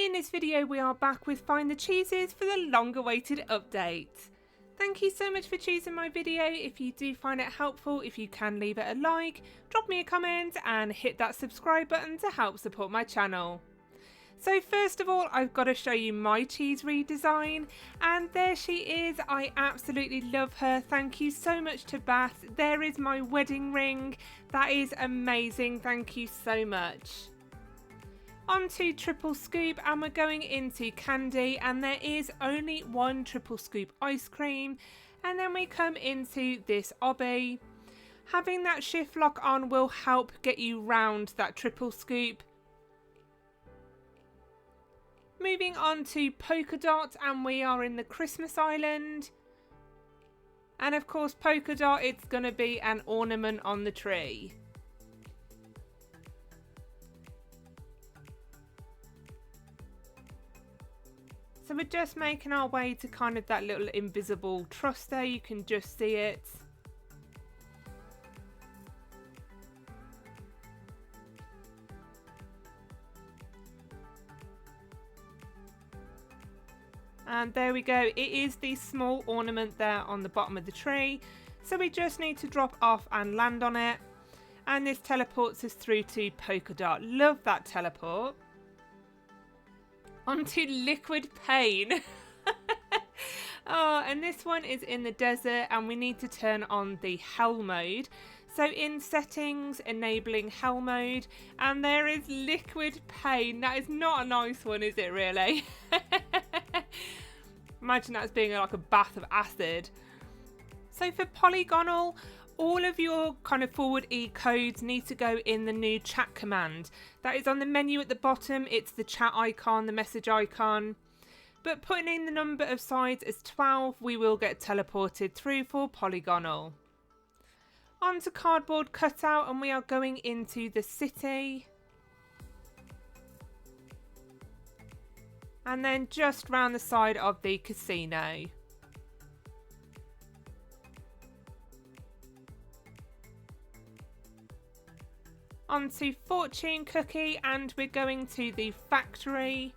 In this video we are back with Find the Cheeses for the long awaited update. Thank you so much for choosing my video. If you do find it helpful, if you can leave it a like, drop me a comment and hit that subscribe button to help support my channel. So first of all, I've got to show you my cheese redesign, and there she is. I absolutely love her. Thank you so much to Bath. There is my wedding ring. That is amazing. Thank you so much. On to triple scoop, and we're going into candy, and there is only one triple scoop ice cream. And then we come into this obby. Having that shift lock on will help get you round that triple scoop. Moving on to polka dot, and we are in the Christmas island. And of course polka dot, it's going to be an ornament on the tree. So we're just making our way to kind of that little invisible truss there, you can just see it. And there we go, it is the small ornament there on the bottom of the tree. So we just need to drop off and land on it. And this teleports us through to polka dot. Love that teleport. Onto liquid paint. Oh, and this one is in the desert, and we need to turn on the hell mode. So in settings, enabling hell mode, and there is liquid paint. That is not a nice one, is it really? Imagine that as being like a bath of acid. So for Polygonal, all of your kind of forward E codes need to go in the new chat command. That is on the menu at the bottom. It's the chat icon, the message icon. But putting in the number of sides as 12, we will get teleported through for Polygonal. On to cardboard cutout, and we are going into the city. And then just round the side of the casino. Onto fortune cookie, and we're going to the factory.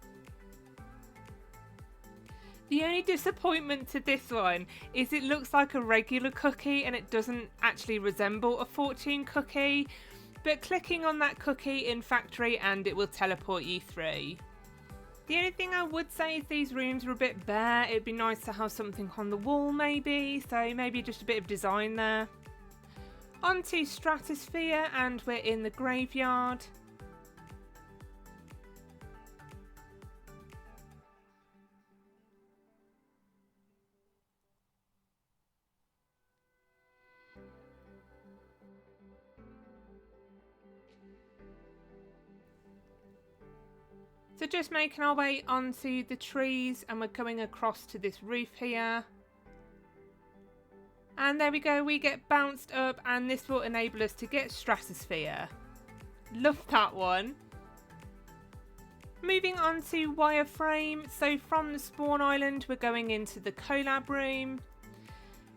The only disappointment to this one is it looks like a regular cookie and it doesn't actually resemble a fortune cookie. But clicking on that cookie in factory and it will teleport you through. The only thing I would say is these rooms are a bit bare. It'd be nice to have something on the wall maybe, so maybe just a bit of design there. Onto stratosphere, and we're in the graveyard. So just making our way onto the trees, and we're coming across to this roof here. And there we go, we get bounced up, and this will enable us to get stratosphere. Love that one. Moving on to wireframe. So from the spawn island, we're going into the collab room.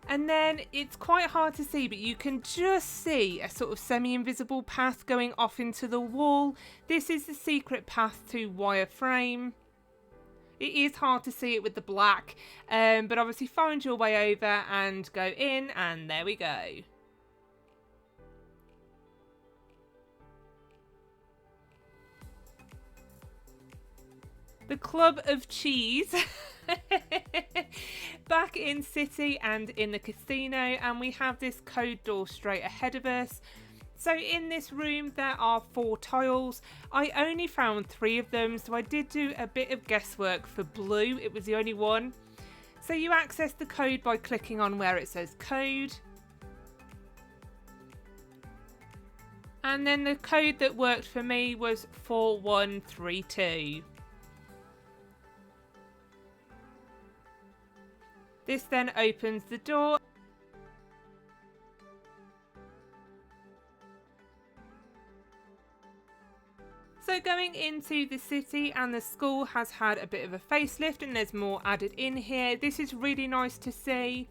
And then it's quite hard to see, but you can just see a sort of semi-invisible path going off into the wall. This is the secret path to wireframe. It is hard to see it with the black, but obviously find your way over and go in, and there we go. The Club of Cheese. Back in city and in the casino, and we have this code door straight ahead of us. So in this room there are 4 tiles. I only found 3 of them, so I did do a bit of guesswork for blue. It was the only one. So you access the code by clicking on where it says code. And then the code that worked for me was 4132. This then opens the door. So going into the city, and the school has had a bit of a facelift and there's more added in here. This is really nice to see.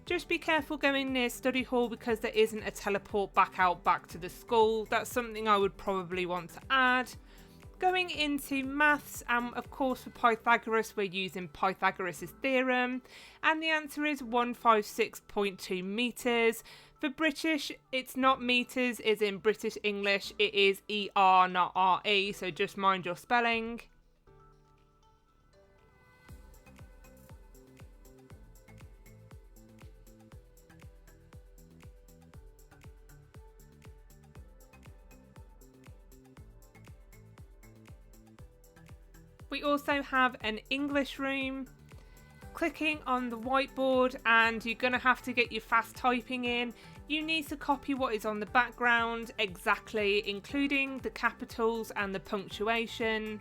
Just be careful going near study hall because there isn't a teleport back to the school. That's something I would probably want to add. Going into maths, of course for Pythagoras we're using Pythagoras' theorem, and the answer is 156.2 metres. For British, it's not metres, it's in British English, it is ER, not RE, so just mind your spelling. We also have an English room. Clicking on the whiteboard, and you're going to have to get your fast typing in. You need to copy what is on the background exactly, including the capitals and the punctuation.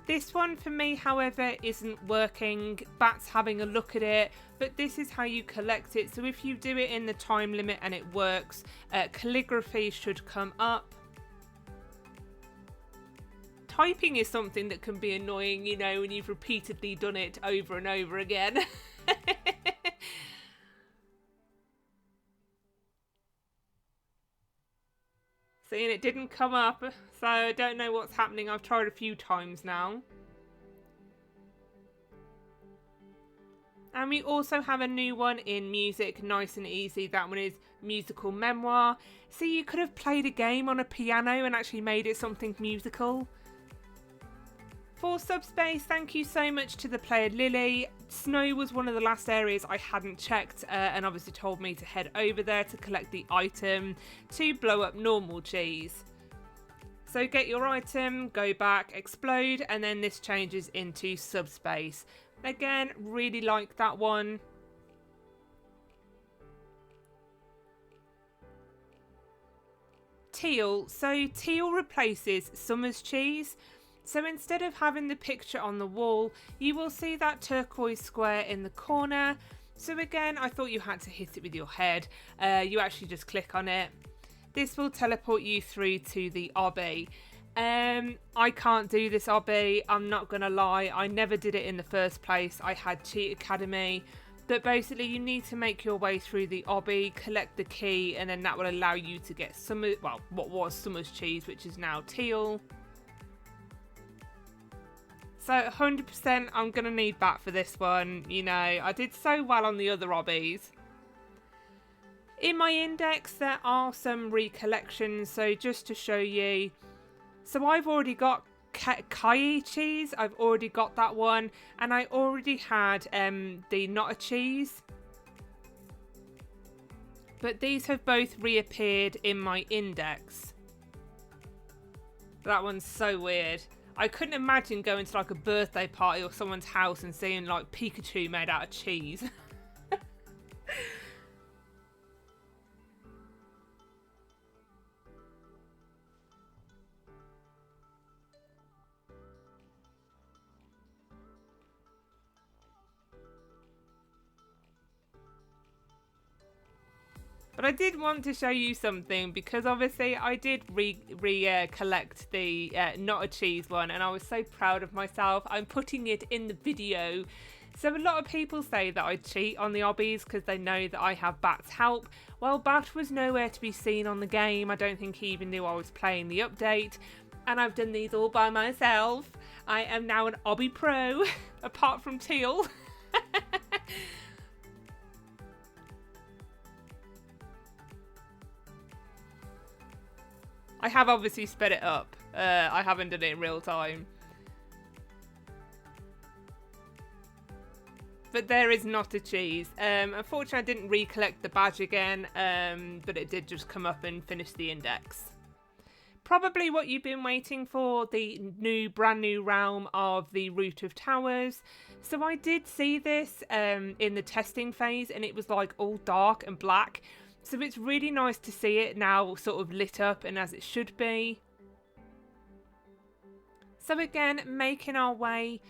This one for me, however, isn't working. Bat's having a look at it, but this is how you collect it. So if you do it in the time limit and it works, calligraphy should come up. Typing is something that can be annoying, you know, when you've repeatedly done it over and over again. Seeing it didn't come up, so I don't know what's happening. I've tried a few times now. And we also have a new one in music, nice and easy. That one is musical Memoir. So you could have played a game on a piano and actually made it something musical. For Subspace, thank you so much to the player Lily. Snow was one of the last areas I hadn't checked and obviously told me to head over there to collect the item to blow up normal cheese. So get your item, go back, explode, and then this changes into Subspace. Again, really like that one. Teal. So Teal replaces Summer's cheese. So instead of having the picture on the wall, you will see that turquoise square in the corner. So again, I thought you had to hit it with your head. You actually just click on it. This will teleport you through to the obby. I can't do this obby, I'm not gonna lie. I never did it in the first place. I had Cheat Academy. But basically you need to make your way through the obby, collect the key, and then that will allow you to get Summer, well, what was Summer's cheese, which is now Teal. So 100% I'm going to need Bat for this one. You know, I did so well on the other obbies. In my index there are some recollections, so just to show you. So I've already got Kai cheese, I've already got that one. And I already had the not a cheese. But these have both reappeared in my index. That one's so weird. I couldn't imagine going to like a birthday party or someone's house and seeing like Pikachu made out of cheese. But I did want to show you something because obviously I did collect the not a cheese one, and I was so proud of myself. I'm putting it in the video. So a lot of people say that I cheat on the obbies because they know that I have Bat's help. Well, Bat was nowhere to be seen on the game. I don't think he even knew I was playing the update. And I've done these all by myself. I am now an obby pro, apart from Teal. I have obviously sped it up. I haven't done it in real time. But there is not a cheese. Unfortunately, I didn't recollect the badge again, but it did just come up and finish the index. Probably what you've been waiting for, the brand new realm of the Root of Towers. So I did see this in the testing phase, and it was like all dark and black. So it's really nice to see it now sort of lit up and as it should be. So again, making our way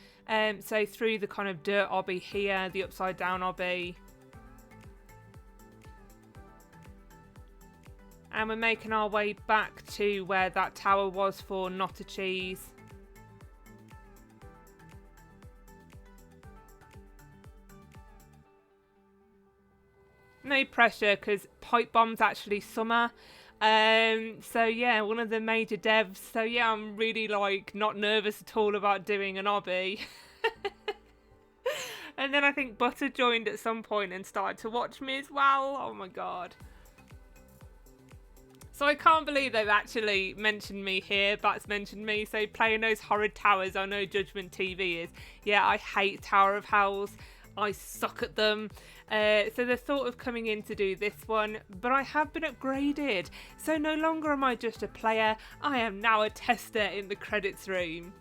so through the kind of dirt obby here, the upside down obby. And we're making our way back to where that tower was for not a cheese. No pressure because pipe bomb's actually summer. So yeah, one of the major devs. So yeah, I'm really like not nervous at all about doing an obby. And then I think Butter joined at some point and started to watch me as well. Oh my god. So I can't believe they've actually mentioned me here. Bats mentioned me. So playing those horrid towers, I know JudgementTV is. Yeah, I hate Tower of Hells. I suck at them. So they're thought of coming in to do this one, but I have been upgraded. So no longer am I just a player, I am now a tester in the credits room.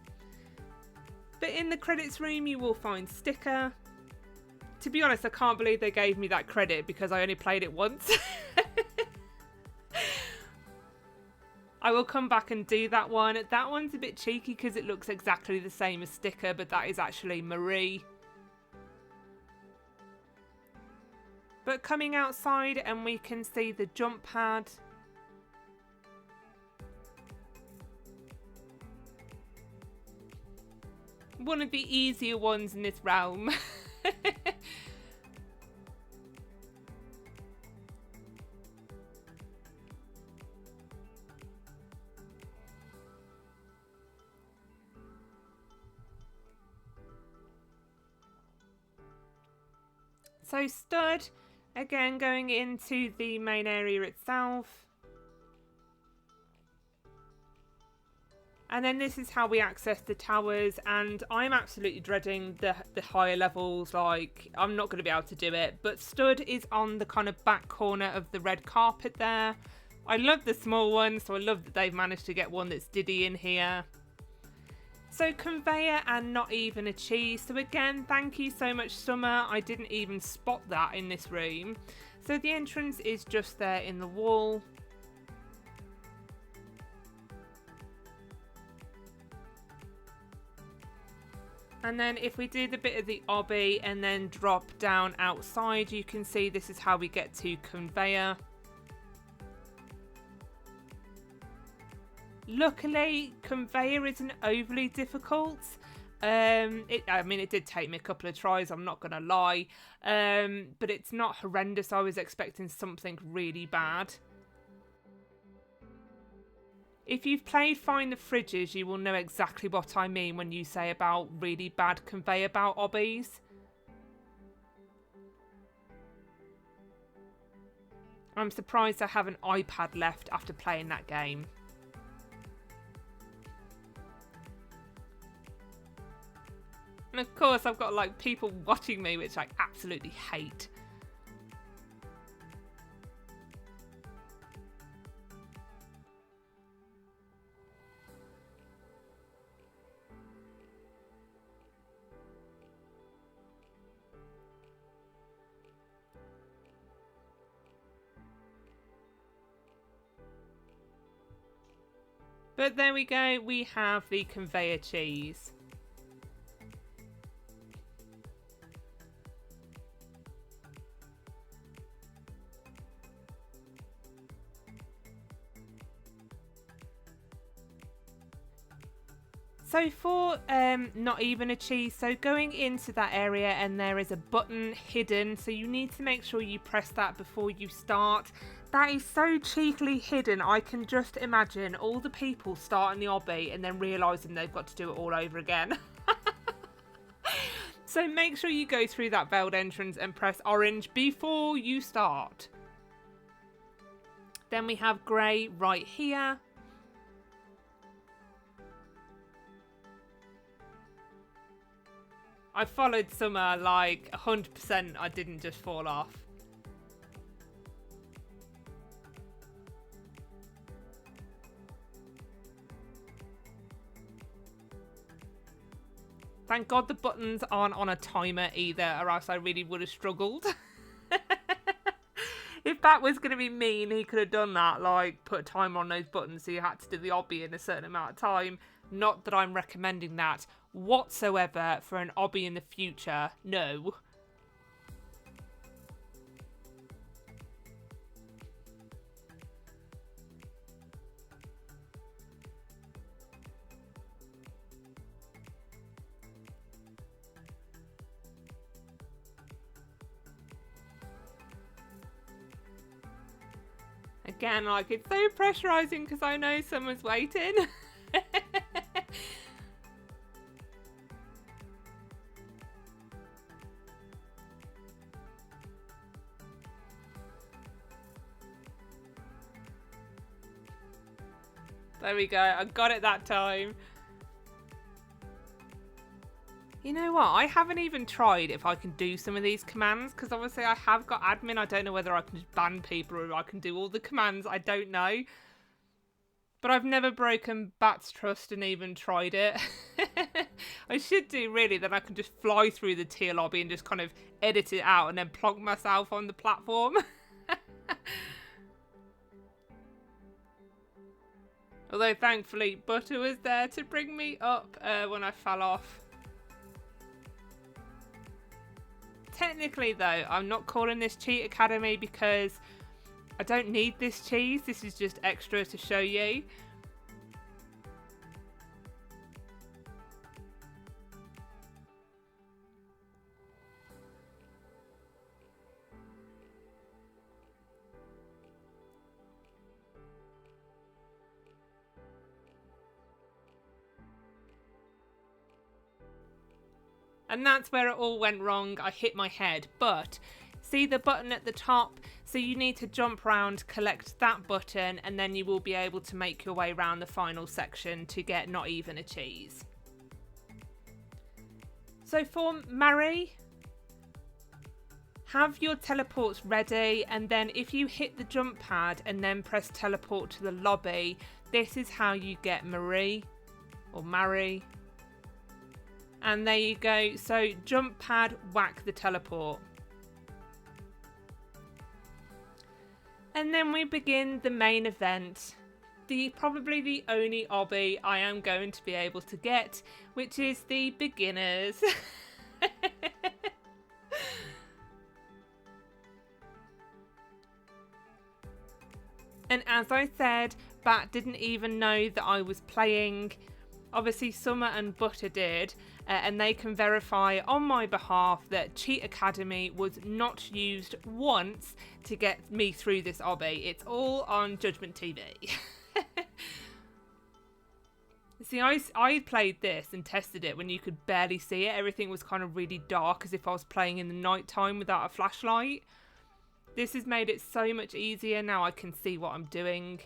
But in the credits room you will find sticker. To be honest, I can't believe they gave me that credit because I only played it once. I will come back and do that one. That one's a bit cheeky because it looks exactly the same as sticker, but that is actually Marie. But coming outside and we can see the jump pad. One of the easier ones in this realm. So stud, again going into the main area itself. And then this is how we access the towers, and I'm absolutely dreading the higher levels, like I'm not going to be able to do it. But stud is on the kind of back corner of the red carpet there. I love the small one, so I love that they've managed to get one that's Diddy in here. So conveyor and not even a cheese. So again, thank you so much, Summer. I didn't even spot that in this room. So the entrance is just there in the wall. And then if we do the bit of the obby and then drop down outside, you can see this is how we get to conveyor. Luckily, conveyor isn't overly difficult. I mean, it did take me a couple of tries, I'm not going to lie. But it's not horrendous. I was expecting something really bad. If you've played Find the Fridges, you will know exactly what I mean when you say about really bad conveyor belt obbies. I'm surprised I have an iPad left after playing that game. And of course I've got like people watching me, which I absolutely hate. But there we go, we have the conveyor cheese. So for not even a cheese, so going into that area and there is a button hidden, so you need to make sure you press that before you start. That is so cheekily hidden. I can just imagine all the people starting the obby and then realising they've got to do it all over again. So make sure you go through that veiled entrance and press orange before you start. Then we have grey right here. I followed Summer like 100%. I didn't just fall off. Thank God the buttons aren't on a timer either, or else I really would have struggled. If that was going to be mean, he could have done that, like put a timer on those buttons so you had to do the obby in a certain amount of time. Not that I'm recommending that whatsoever for an obby in the future, no. again, like, it's so pressurizing because I know someone's waiting. There we go, I got it that time. You know what, I haven't even tried if I can do some of these commands, because obviously I have got admin. I don't know whether I can just ban people or I can do all the commands, I don't know. But I've never broken Bat's trust and even tried it. I should do, really, then I can just fly through the Teal lobby and just kind of edit it out and then plonk myself on the platform. Although thankfully Butter was there to bring me up when I fell off. Technically though, I'm not calling this Cheat Academy because I don't need this cheese. This is just extra to show you. And that's where it all went wrong. I hit my head, but see the button at the top? So you need to jump around, collect that button, and then you will be able to make your way around the final section to get not even a cheese. So for Marie, have your teleports ready, and then if you hit the jump pad and then press teleport to the lobby, this is how you get Marie or Marie. And there you go. So jump pad, whack the teleport. And then we begin the main event. Probably the only obby I am going to be able to get, which is the beginners. And as I said, Bat didn't even know that I was playing. Obviously Summer and Butter did, and they can verify on my behalf that Cheat Academy was not used once to get me through this obby. It's all on JudgementTV. See, I played this and tested it when you could barely see it. Everything was kind of really dark, as if I was playing in the night time without a flashlight. This has made it so much easier. Now I can see what I'm doing.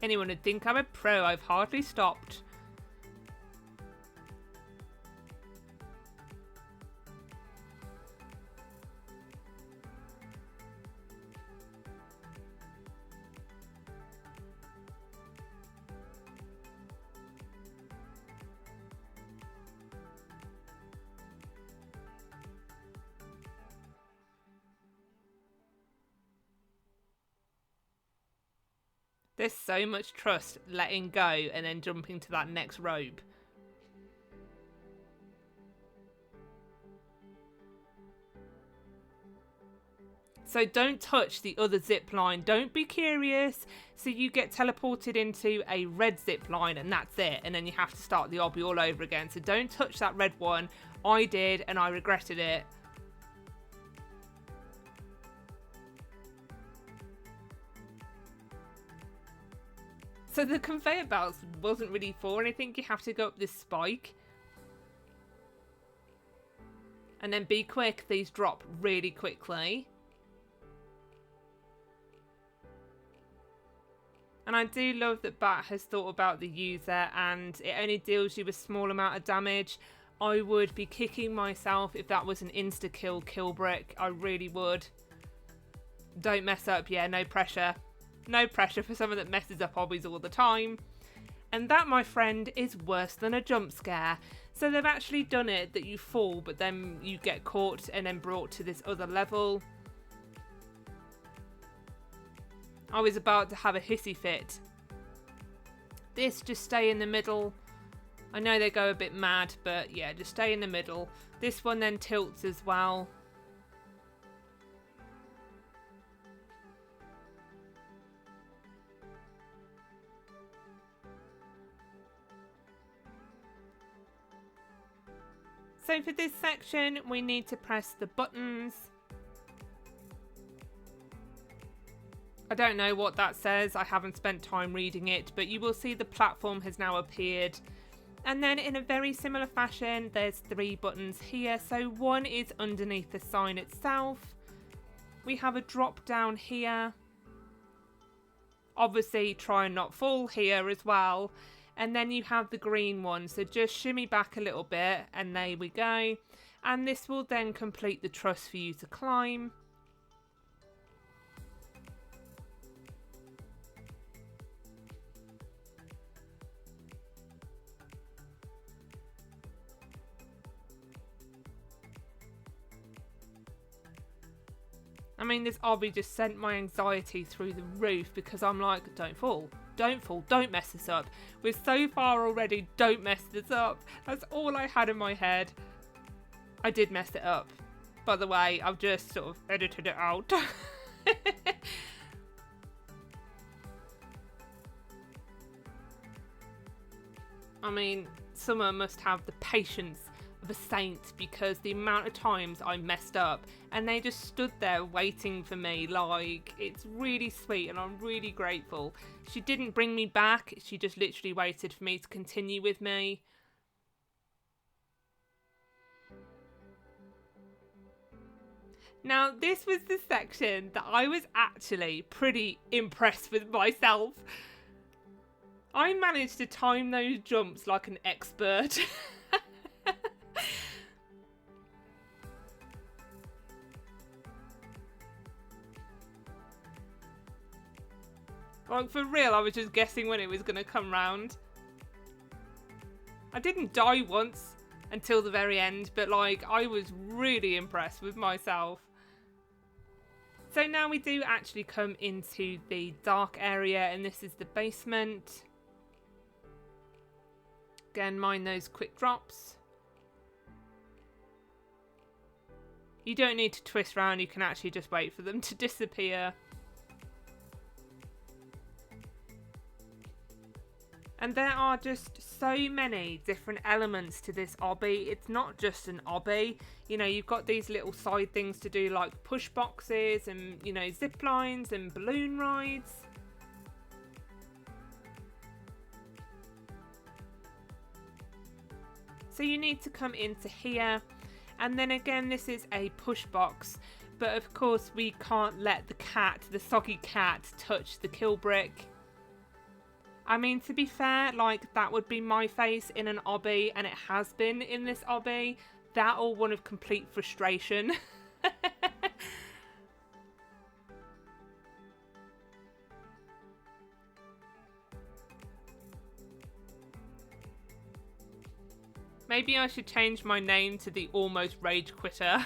Anyone would think I'm a pro. I've hardly stopped. There's so much trust letting go and then jumping to that next rope. So don't touch the other zip line. Don't be curious. So you get teleported into a red zip line and that's it. And then you have to start the obby all over again. So don't touch that red one. I did and I regretted it. So the conveyor belts wasn't really for anything. You have to go up this spike. And then be quick. These drop really quickly. And I do love that Bat has thought about the user and it only deals you a small amount of damage. I would be kicking myself if that was an insta-kill kill brick. I really would. Don't mess up. Yeah, no pressure. No pressure for someone that messes up hobbies all the time. And that, my friend, is worse than a jump scare. So they've actually done it that you fall, but then you get caught and then brought to this other level. I was about to have a hissy fit. This, just stay in the middle. I know they go a bit mad, but yeah, just stay in the middle. This one then tilts as well. So for this section, we need to press the buttons. I don't know what that says. I haven't spent time reading it, but you will see the platform has now appeared. And then in a very similar fashion, there's 3 buttons here. So one is underneath the sign itself. We have a drop down here. Obviously try and not fall here as well. And then you have the green one. So just shimmy back a little bit and there we go. And this will then complete the truss for you to climb. I mean, this obby just sent my anxiety through the roof because I'm like, don't fall, don't mess this up. We're so far already, don't mess this up. That's all I had in my head. I did mess it up. By the way, I've just sort of edited it out. I mean, Summer must have the patience of a saint because the amount of times I messed up and they just stood there waiting for me. Like, it's really sweet and I'm really grateful. She didn't bring me back, she just literally waited for me to continue with me. Now, this was the section that I was actually pretty impressed with myself. I managed to time those jumps like an expert. Like, for real, I was just guessing when it was going to come round. I didn't die once until the very end, but like, I was really impressed with myself. So now we do actually come into the dark area, and this is the basement. Again, mind those quick drops. You don't need to twist around, you can actually just wait for them to disappear. And there are just so many different elements to this obby. It's not just an obby. You know, you've got these little side things to do like push boxes and, you know, zip lines and balloon rides. So you need to come into here. And then again, this is a push box. But of course, we can't let the cat, the soggy cat, touch the kill brick. I mean, to be fair, like, that would be my face in an obby, and it has been in this obby. That or one of complete frustration. Maybe I should change my name to the Almost Rage Quitter.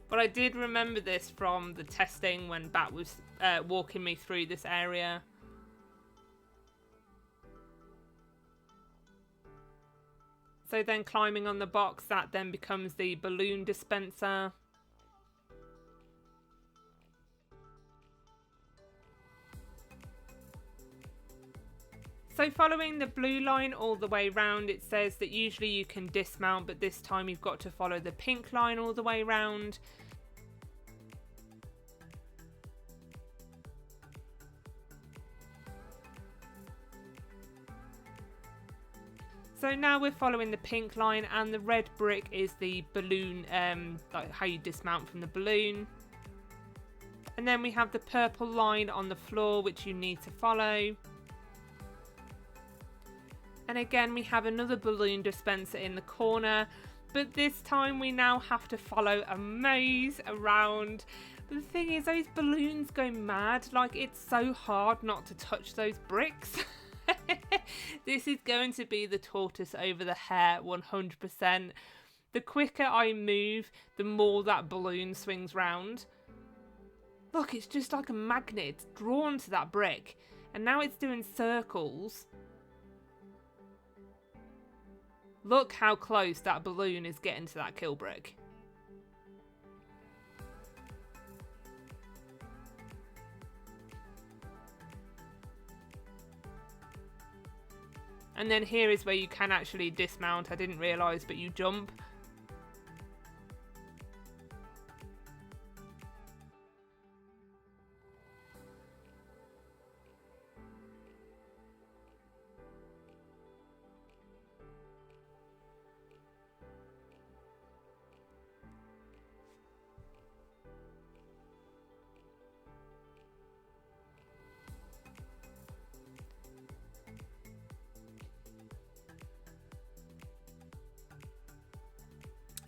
But I did remember this from the testing when Bat was walking me through this area. So then climbing on the box, that then becomes the balloon dispenser. So following the blue line all the way round, it says that usually you can dismount, but this time you've got to follow the pink line all the way round. So now we're following the pink line, and the red brick is the balloon, like how you dismount from the balloon. And then we have the purple line on the floor, which you need to follow. And again, we have another balloon dispenser in the corner, but this time we now have to follow a maze around. But the thing is, those balloons go mad. Like, it's so hard not to touch those bricks. This is going to be the tortoise over the hare 100%. The quicker I move, the more that balloon swings round. Look, it's just like a magnet drawn to that brick. And now it's doing circles. Look how close that balloon is getting to that kill brick. And then here is where you can actually dismount. I didn't realise, but you jump.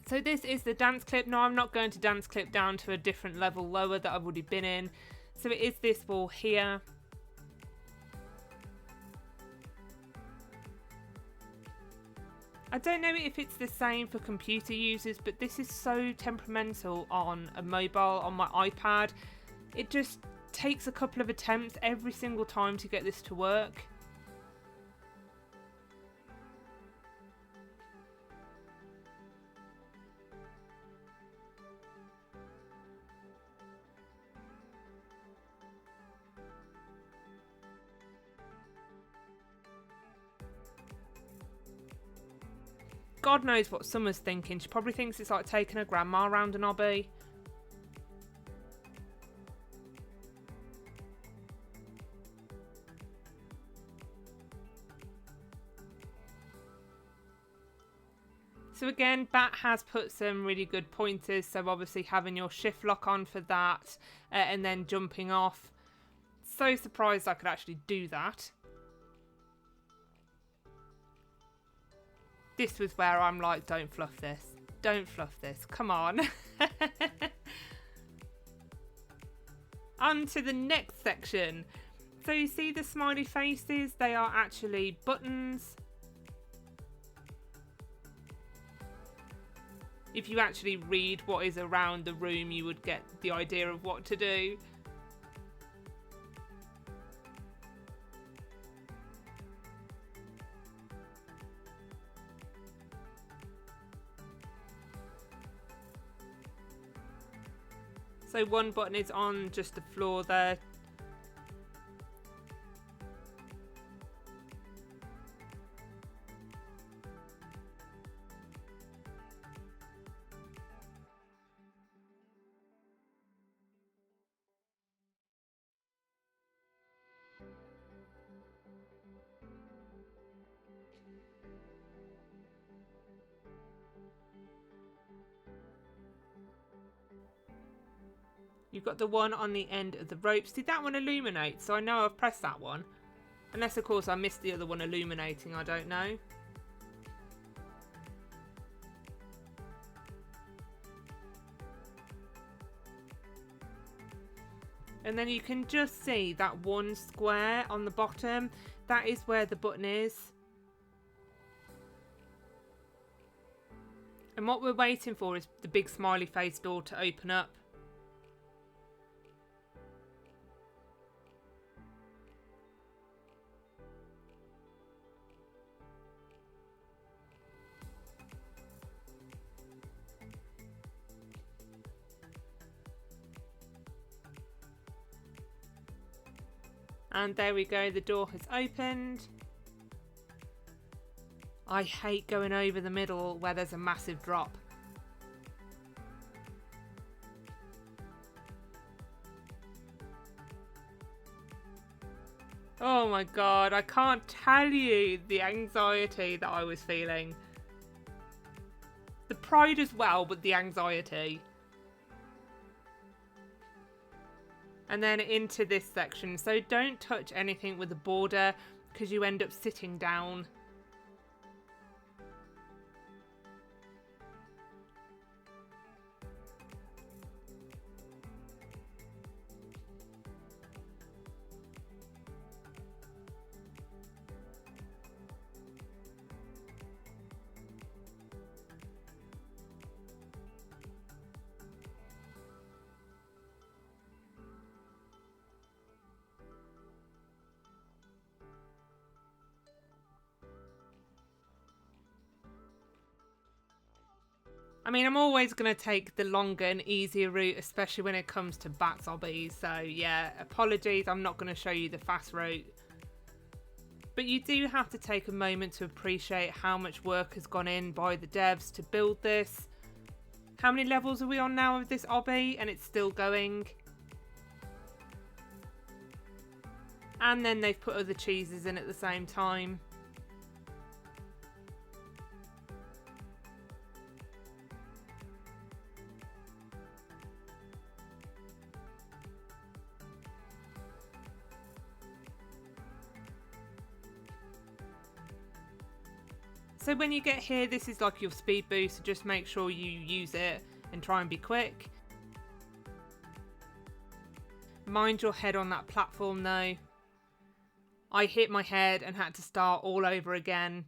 So this is the dance clip. Now I'm not going to dance clip down to a different level lower that I've already been in. So it is this wall here. I don't know if it's the same for computer users, but this is so temperamental on a mobile, on my iPad. It just takes a couple of attempts every single time to get this to work. God knows what Summer's thinking. She probably thinks it's like taking her grandma around an obby. So again, Bat has put some really good pointers. So obviously having your shift lock on for that and then jumping off. So surprised I could actually do that. This was where I'm like, don't fluff this. Don't fluff this. Come on. On to the next section. So you see the smiley faces? They are actually buttons. If you actually read what is around the room, you would get the idea of what to do. So one button is on just the floor there. You've got the one on the end of the ropes. Did that one illuminate? So I know I've pressed that one. Unless, of course, I missed the other one illuminating. I don't know. And then you can just see that one square on the bottom. That is where the button is. And what we're waiting for is the big smiley face door to open up. And there we go, the door has opened. I hate going over the middle where there's a massive drop. Oh my god, I can't tell you the anxiety that I was feeling. The pride as well, but the anxiety. And then into this section. So don't touch anything with a border because you end up sitting down. I mean, I'm always going to take the longer and easier route, especially when it comes to bats obbies. So yeah, apologies, I'm not going to show you the fast route. But you do have to take a moment to appreciate how much work has gone in by the devs to build this. How many levels are we on now of this obby? And it's still going. And then they've put other cheeses in at the same time. So when you get here, this is like your speed boost, so just make sure you use it and try and be quick. Mind your head on that platform though. I hit my head and had to start all over again.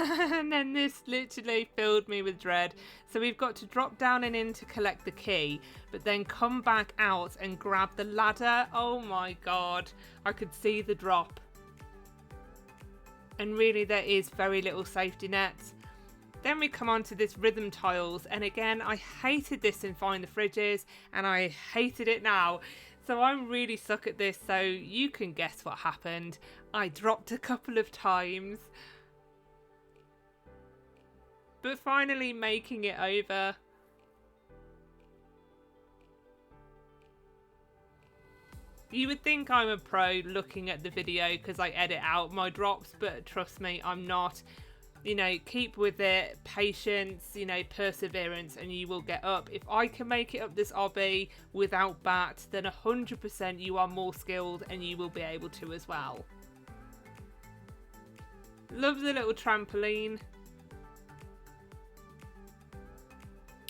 And then this literally filled me with dread. So we've got to drop down and in to collect the key, but then come back out and grab the ladder. Oh my god, I could see the drop. And really there is very little safety net. Then we come on to this rhythm tiles, and again I hated this in Find the Fridges and I hated it now. So I'm really stuck at this, so you can guess what happened. I dropped a couple of times. But finally making it over. You would think I'm a pro looking at the video because I edit out my drops, but trust me, I'm not. You know, keep with it, patience, you know, perseverance, and you will get up. If I can make it up this obby without bat, then 100% you are more skilled and you will be able to as well. Love the little trampoline.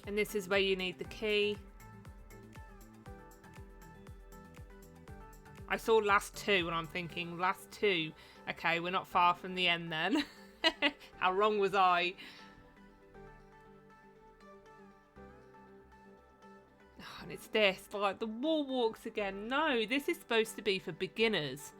And this is where you need the key. I saw last two and I'm thinking, last two? Okay, we're not far from the end then. How wrong was I? Oh, and it's this, like the wall walks again. No, this is supposed to be for beginners.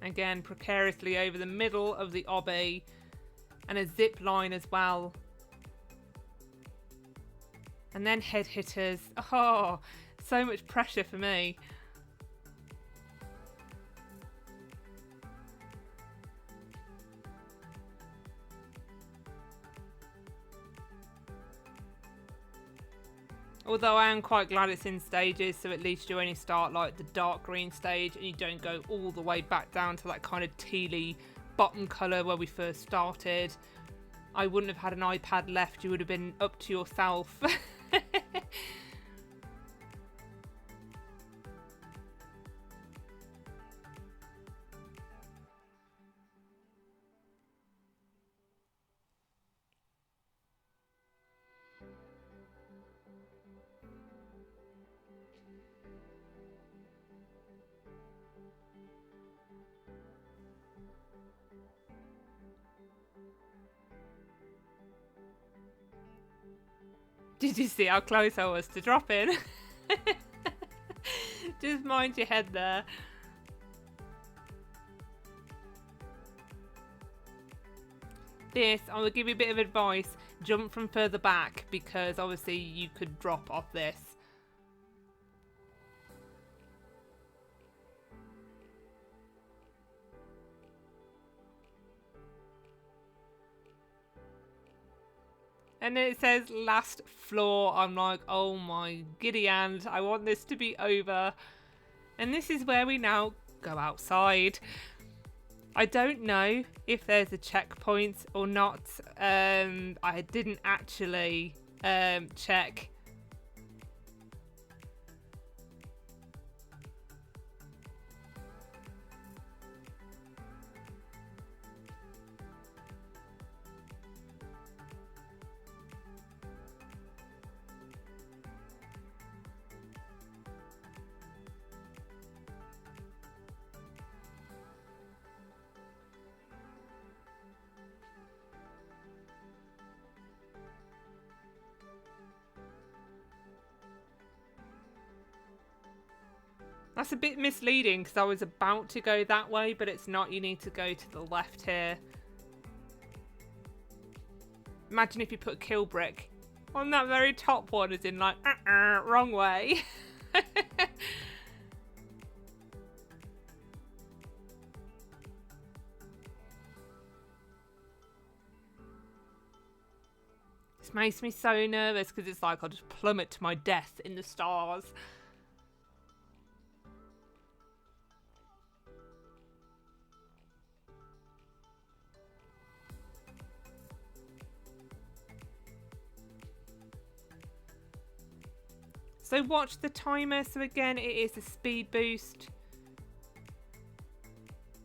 Again, precariously over the middle of the obby, and a zip line as well. And then head hitters. Oh, so much pressure for me. Although I am quite glad it's in stages, so at least you only start like the dark green stage and you don't go all the way back down to that kind of tealy bottom colour where we first started. I wouldn't have had an iPad left, you would have been up to yourself. Did you see how close I was to dropping? Just mind your head there. This, I will give you a bit of advice. Jump from further back because obviously you could drop off this. And then it says last floor. I'm like, oh my giddy hand, I want this to be over. And this is where we now go outside. I don't know if there's a checkpoint or not. I didn't actually check. That's a bit misleading because I was about to go that way, but it's not. You need to go to the left here. Imagine if you put a kill brick on that very top one, as in like, wrong way. This makes me so nervous because it's like I'll just plummet to my death in the stars. So watch the timer. So again, it is a speed boost.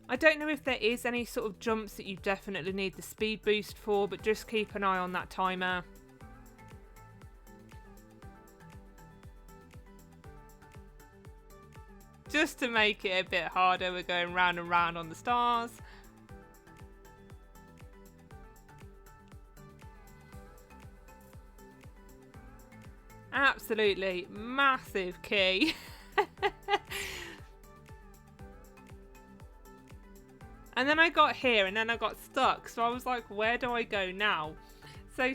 I don't know if there is any sort of jumps that you definitely need the speed boost for, but just keep an eye on that timer. Just to make it a bit harder, we're going round and round on the stars. Absolutely massive key. And then I got here and then I got stuck. So I was like, where do I go now? So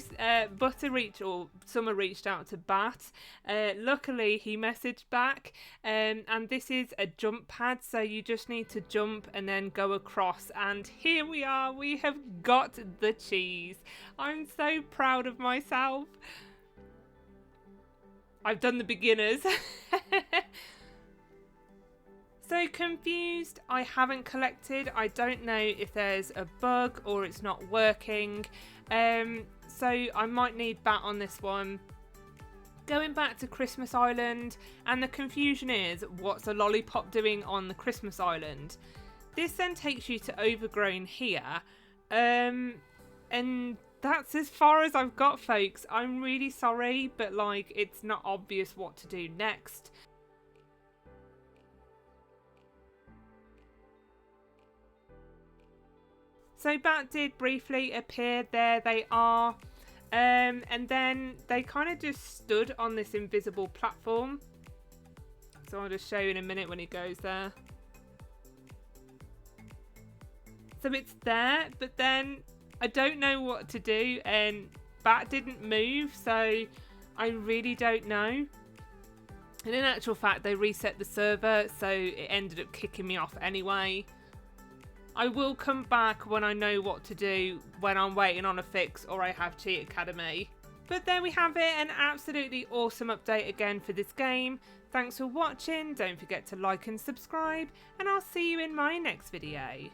Summer reached out to Bat. Luckily, he messaged back. And this is a jump pad. So you just need to jump and then go across. And here we are. We have got the cheese. I'm so proud of myself. I've done the beginners. So confused, I haven't collected. I don't know if there's a bug or it's not working. So I might need Bat on this one. Going back to Christmas Island, and the confusion is, what's a lollipop doing on the Christmas Island? This then takes you to Overgrown here. And that's as far as I've got, folks. I'm really sorry, but like, it's not obvious what to do next. So Bat did briefly appear. There they are. And then they kind of just stood on this invisible platform. So I'll just show you in a minute when it goes there. So it's there, but then I don't know what to do, and Bat didn't move, so I really don't know. And in actual fact, they reset the server, so it ended up kicking me off anyway. I will come back when I know what to do, when I'm waiting on a fix or I have Cheat Academy. But there we have it, an absolutely awesome update again for this game. Thanks for watching, don't forget to like and subscribe, and I'll see you in my next video.